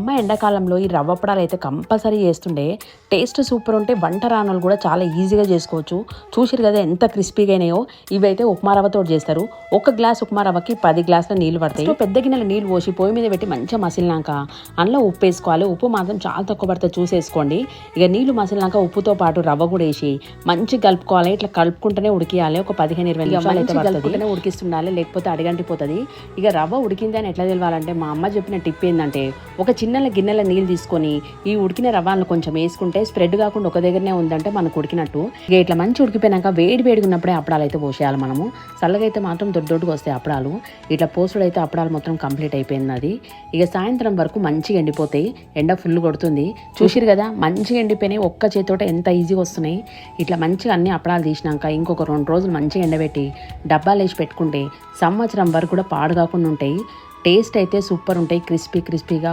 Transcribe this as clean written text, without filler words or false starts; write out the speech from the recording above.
అమ్మ ఎండాకాలంలో ఈ రవ్వ అప్పడాలు అయితే కంపల్సరీ చేస్తుండే. టేస్ట్ సూపర్ ఉంటే వంట రానోళ్ళు కూడా చాలా ఈజీగా చేసుకోవచ్చు. చూసిరు కదా ఎంత క్రిస్పీగా అయినాయో. ఇవైతే ఉప్మా రవ్వతో చేస్తారు. ఒక గ్లాస్ ఉప్మా రవ్వకి 10 గ్లాసుల నీళ్ళు పడతాయి. పెద్ద గిన్నెల నీళ్ళు పోసి పొయ్యి మీద పెట్టి మంచిగా మసిలినాక అందులో ఉప్పు వేసుకోవాలి. ఉప్పు మాత్రం చాలా తక్కువ పడితే చూసేసుకోండి. ఇక నీళ్ళు మసిలినాక ఉప్పుతో పాటు రవ్వ కూడా వేసి మంచిగా కలుపుకోవాలి. ఇట్లా కలుపుకుంటూనే ఉడికియాలి. ఒక 15-20 నిమిషాలు అయితే కలుపుకుంటూనే ఉడికిస్తుండాలి, లేకపోతే అడిగంటిపోతుంది. ఇక రవ్వ ఉడికింది అని ఎట్లా తెలవాలంటే మా అమ్మ చెప్పిన టిప్ ఏంటంటే, ఒక చిన్న గిన్నెల నీళ్ళు తీసుకొని ఈ ఉడికిన రవ్వను కొంచెం వేసుకుంటే స్ప్రెడ్ కాకుండా ఒక దగ్గరనే ఉందంటే మనకు ఉడికినట్టు. ఇక ఇట్లా మంచి ఉడికిపోయినాక వేడిగా ఉన్నప్పుడే అప్పడాలు అయితే పోసేయాలి మనము. చల్లగా అయితే మాత్రం దొడ్డుగా వస్తాయి అప్పడాలు. ఇట్లా పోసుడు అయితే అప్పడాలు మొత్తం కంప్లీట్ అయిపోయింది అది. ఇక సాయంత్రం వరకు మంచిగా ఎండిపోతాయి. ఎండ ఫుల్ కొడుతుంది. చూసిరు కదా మంచిగా ఎండిపోయినాయి. ఒక్క చేతితోట ఎంత ఈజీగా వస్తున్నాయి. ఇట్లా మంచిగా అన్ని అప్పడాలు తీసినాక ఇంకొక 2 రోజులు మంచిగా ఎండబెట్టి డబ్బాలు వేసి పెట్టుకుంటే సంవత్సరం వరకు కూడా పాడు కాకుండా ఉంటాయి. టేస్ట్ అయితే సూపర్ ఉంటాయి. క్రిస్పీగా